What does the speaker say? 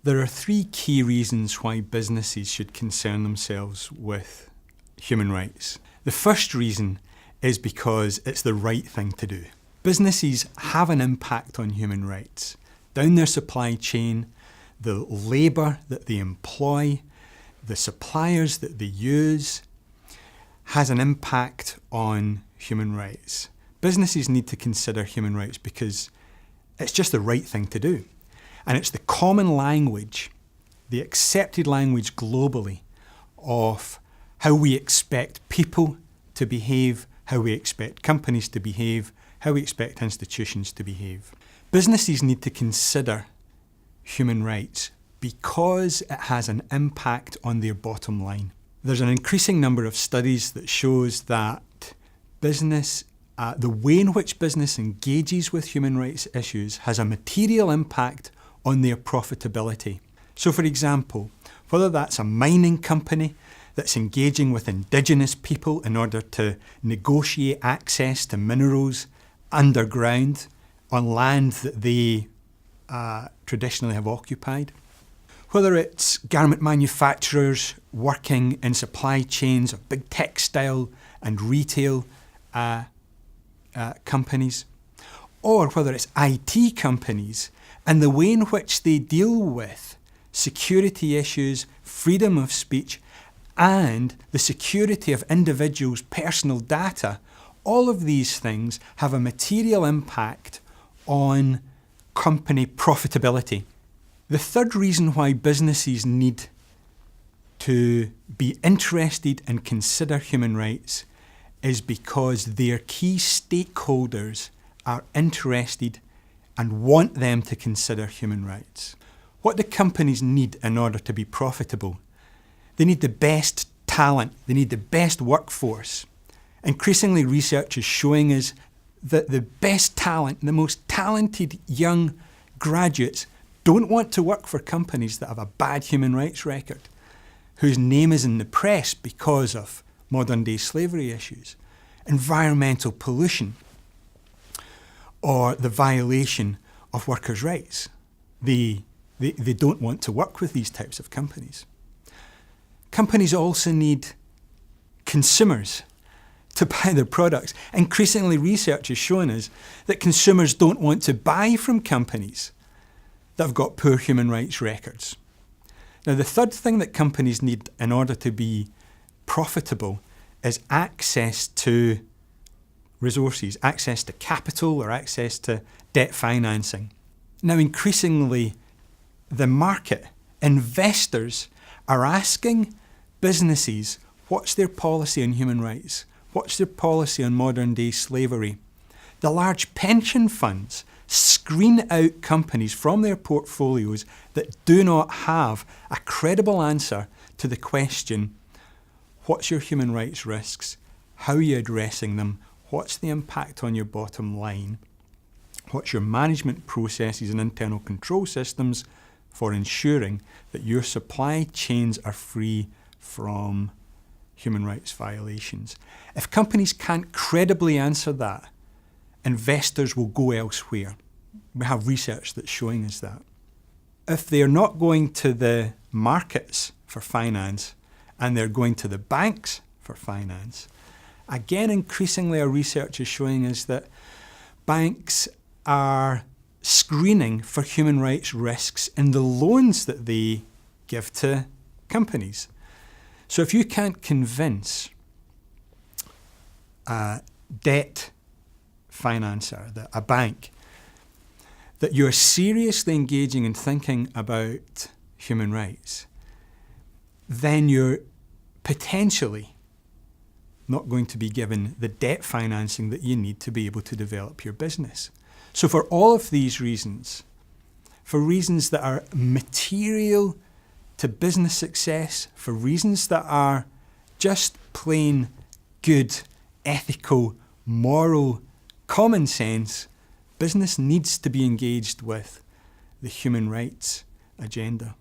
There are three key reasons why businesses should concern themselves with human rights. The first reason is because it's the right thing to do. Businesses have an impact on human rights. Down their supply chain, the labour that they employ, the suppliers that they use, has an impact on human rights. Businesses need to consider human rights because it's just the right thing to do. And it's the common language, the accepted language globally of how we expect people to behave, how we expect companies to behave, how we expect institutions to behave. Businesses need to consider human rights because it has an impact on their bottom line. There's an increasing number of studies that shows that the way in which business engages with human rights issues has a material impact on their profitability. So for example, whether that's a mining company that's engaging with indigenous people in order to negotiate access to minerals underground on land that they traditionally have occupied, whether it's garment manufacturers working in supply chains of big textile and retail companies, or whether it's IT companies and the way in which they deal with security issues, freedom of speech, and the security of individuals' personal data, all of these things have a material impact on company profitability. The third reason why businesses need to be interested and consider human rights is because their key stakeholders are interested and want them to consider human rights. What do companies need in order to be profitable? They need the best talent, they need the best workforce. Increasingly, research is showing us that the best talent, the most talented young graduates don't want to work for companies that have a bad human rights record, whose name is in the press because of modern day slavery issues, environmental pollution, or the violation of workers' rights. They don't want to work with these types of companies. Companies also need consumers to buy their products. Increasingly, research is showing us that consumers don't want to buy from companies that have got poor human rights records. Now, the third thing that companies need in order to be profitable is access to resources, access to capital or access to debt financing. Now, increasingly, the market, investors are asking businesses, what's their policy on human rights? What's their policy on modern day slavery? The large pension funds screen out companies from their portfolios that do not have a credible answer to the question, what's your human rights risks? How are you addressing them? What's the impact on your bottom line? What's your management processes and internal control systems for ensuring that your supply chains are free from human rights violations? If companies can't credibly answer that, investors will go elsewhere. We have research that's showing us that. If they're not going to the markets for finance and they're going to the banks for finance, again, increasingly our research is showing us that banks are screening for human rights risks in the loans that they give to companies. So if you can't convince a debt financer, a bank, that you're seriously engaging and thinking about human rights, then you're potentially not going to be given the debt financing that you need to be able to develop your business. So for all of these reasons, for reasons that are material to business success, for reasons that are just plain good, ethical, moral, common sense, business needs to be engaged with the human rights agenda.